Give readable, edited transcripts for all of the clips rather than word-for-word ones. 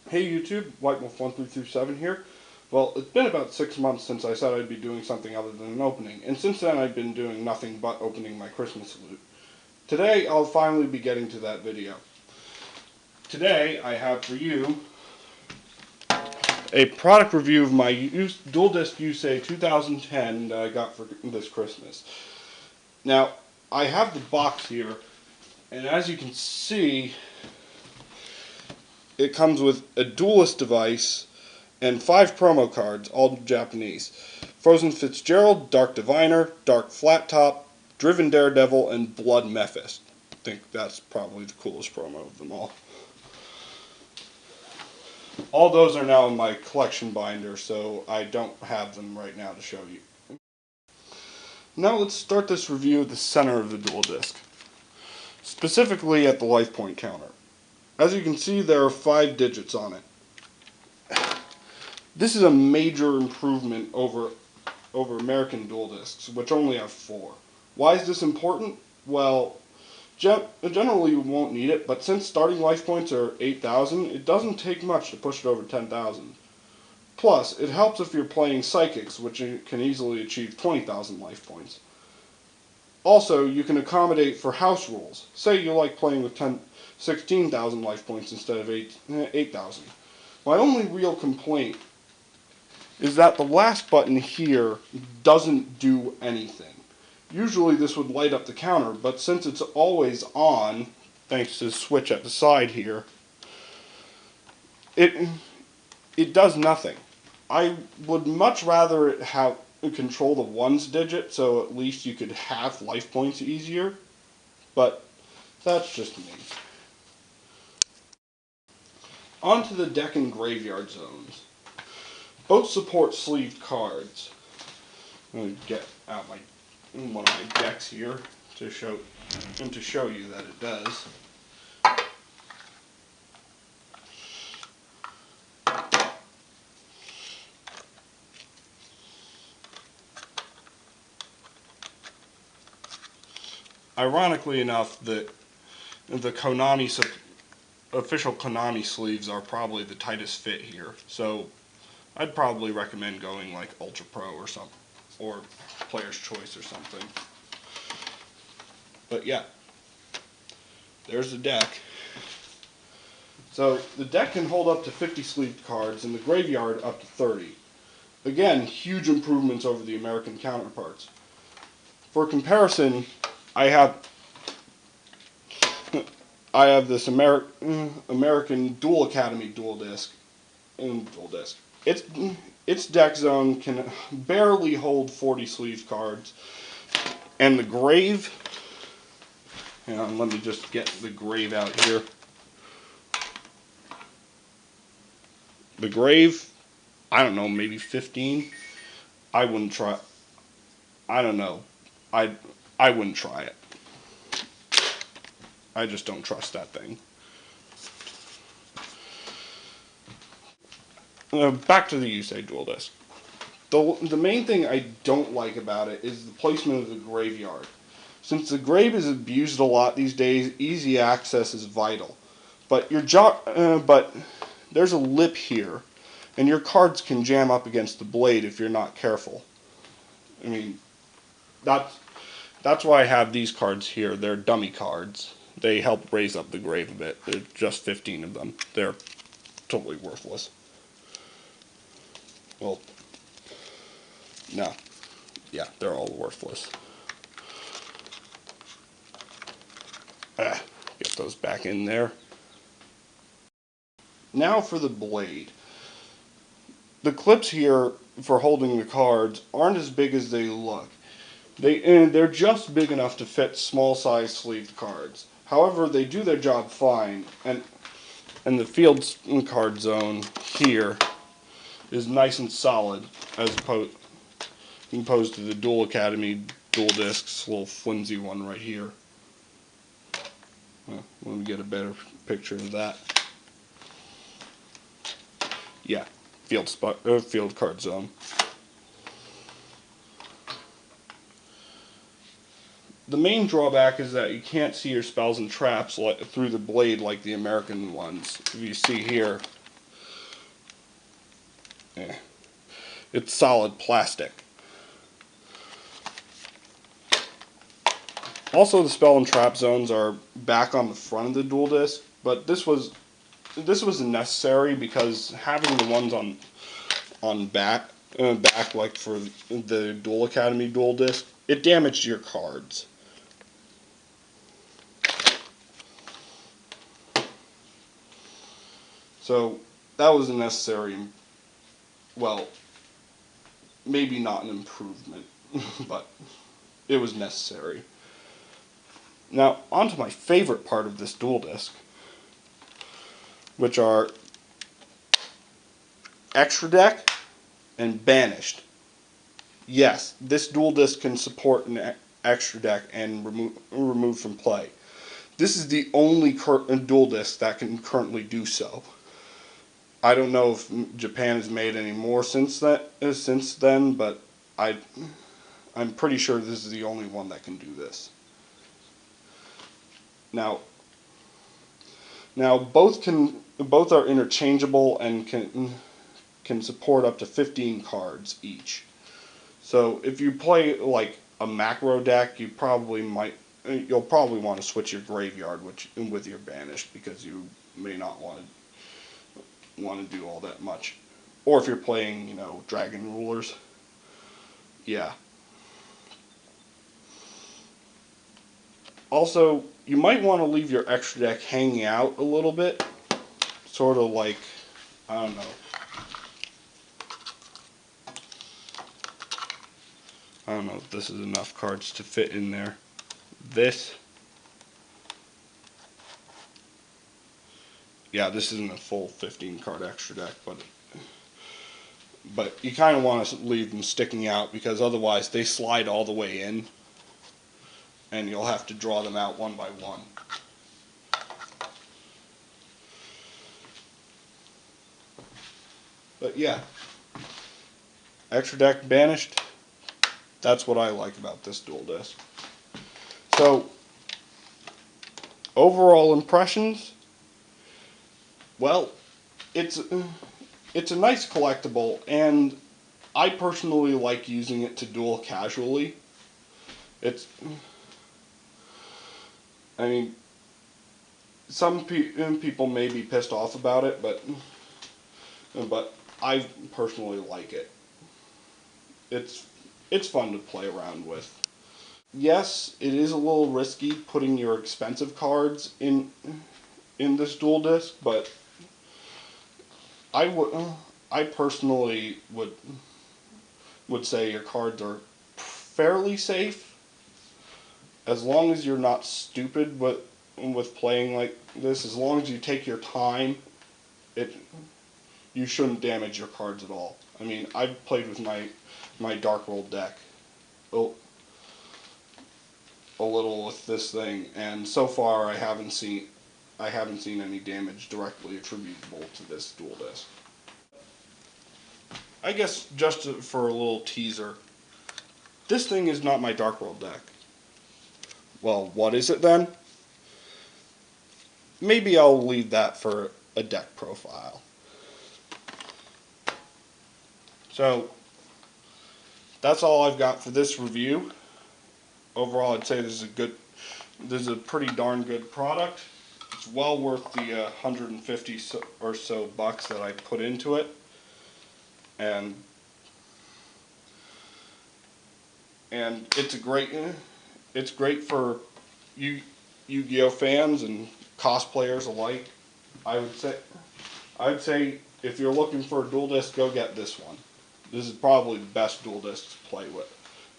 Hey YouTube, WhiteWolf1327 here. Well, it's been about 6 months since I said I'd be doing something other than an opening, and since then I've been doing nothing but opening my Christmas loot. Today I'll finally be getting to that video. Today I have for you a product review of my Dual Disc Yusei 2010 that I got for this Christmas. Now, I have the box here, and as you can see, it comes with a duelist device and 5 promo cards, all Japanese. Frozen Fitzgerald, Dark Diviner, Dark Flat Top, Driven Daredevil, and Blood Mephist. I think that's probably the coolest promo of them all. All those are now in my collection binder, so I don't have them right now to show you. Now let's start this review at the center of the dual disc, specifically at the life point counter. As you can see, there are 5 digits on it. This is a major improvement over American dual discs, which only have 4. Why is this important? Well, generally you won't need it, but since starting life points are 8,000, it doesn't take much to push it over 10,000. Plus, it helps if you're playing Psychics, which can easily achieve 20,000 life points. Also, you can accommodate for house rules. Say you like playing with 16,000 life points instead of 8,000. My only real complaint is that the last button here doesn't do anything. Usually this would light up the counter, but since it's always on, thanks to the switch at the side here, it does nothing. I would much rather it have control the ones digit, so at least you could have life points easier, but that's just me. On to the deck and graveyard zones. Both support sleeved cards. I'm going to get out one of my decks here to show you that it does. Ironically enough, the official Konami sleeves are probably the tightest fit here, so I'd probably recommend going like Ultra Pro or something, or Player's Choice or something. But yeah, there's the deck. So the deck can hold up to 50 sleeved cards, and the graveyard up to 30. Again, huge improvements over the American counterparts. For comparison, I have this American Duel Academy dual disc. Its deck zone can barely hold 40 sleeve cards, and the grave. Hang on, let me just get the grave out here. The grave, I don't know, maybe 15. I wouldn't try. I don't know. I wouldn't try it. I just don't trust that thing. Back to the Yusei dual disc. The main thing I don't like about it is the placement of the graveyard. Since the grave is abused a lot these days, easy access is vital. But there's a lip here, and your cards can jam up against the blade if you're not careful. I mean, that's why I have these cards here. They're dummy cards. They help raise up the grave a bit. There's just 15 of them. They're totally worthless. Well, no. Yeah, they're all worthless. Get those back in there. Now for the blade. The clips here for holding the cards aren't as big as they look. They're just big enough to fit small size sleeved cards. However, they do their job fine, and the field card zone here is nice and solid as opposed to the Duel Academy dual discs, little flimsy one right here. Well, let me get a better picture of that. Yeah, field card zone. The main drawback is that you can't see your spells and traps through the blade like the American ones. If you see here, It's solid plastic. Also, the spell and trap zones are back on the front of the dual disc, but this was necessary because having the ones on back like for the Duel Academy dual disc, it damaged your cards. So that was a necessary, well, maybe not an improvement, but it was necessary. Now, on to my favorite part of this dual disc, which are Extra Deck and Banished. Yes, this dual disc can support an Extra Deck and remove from play. This is the only dual disc that can currently do so. I don't know if Japan has made any more since then, but I'm pretty sure this is the only one that can do this. Now both are interchangeable and can support up to 15 cards each. So if you play like a macro deck, you'll probably want to switch your graveyard with your Banished, because you may not want to do all that much. Or if you're playing, Dragon Rulers. Yeah. Also, you might want to leave your Extra Deck hanging out a little bit. Sort of like, I don't know. I don't know if this is enough cards to fit in there. This. Yeah, this isn't a full 15 card Extra Deck, but you kind of want to leave them sticking out, because otherwise they slide all the way in and you'll have to draw them out one by one. But yeah, Extra Deck, Banished, that's what I like about this dual disc. So, overall impressions, well, it's a nice collectible, and I personally like using it to duel casually. I mean, some people may be pissed off about it, but I personally like it. It's fun to play around with. Yes, it is a little risky putting your expensive cards in this dual disc, but I personally would say your cards are fairly safe, as long as you're not stupid with playing like this. As long as you take your time, you shouldn't damage your cards at all. I mean, I've played with my Dark World deck a little with this thing, and so far I haven't seen any damage directly attributable to this dual disc. I guess just for a little teaser, this thing is not my Dark World deck. Well, what is it then? Maybe I'll leave that for a deck profile. So, that's all I've got for this review. Overall, I'd say this is a pretty darn good product. It's well worth the 150 or so bucks that I put into it, and it's great for Yu-Gi-Oh fans and cosplayers alike. I would say if you're looking for a dual disc, go get this one. This is probably the best dual disc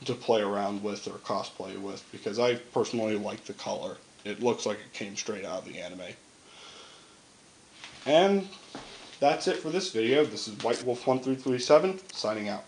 to play around with or cosplay with, because I personally like the color. It looks like it came straight out of the anime. And that's it for this video. This is White Wolf 1337 signing out.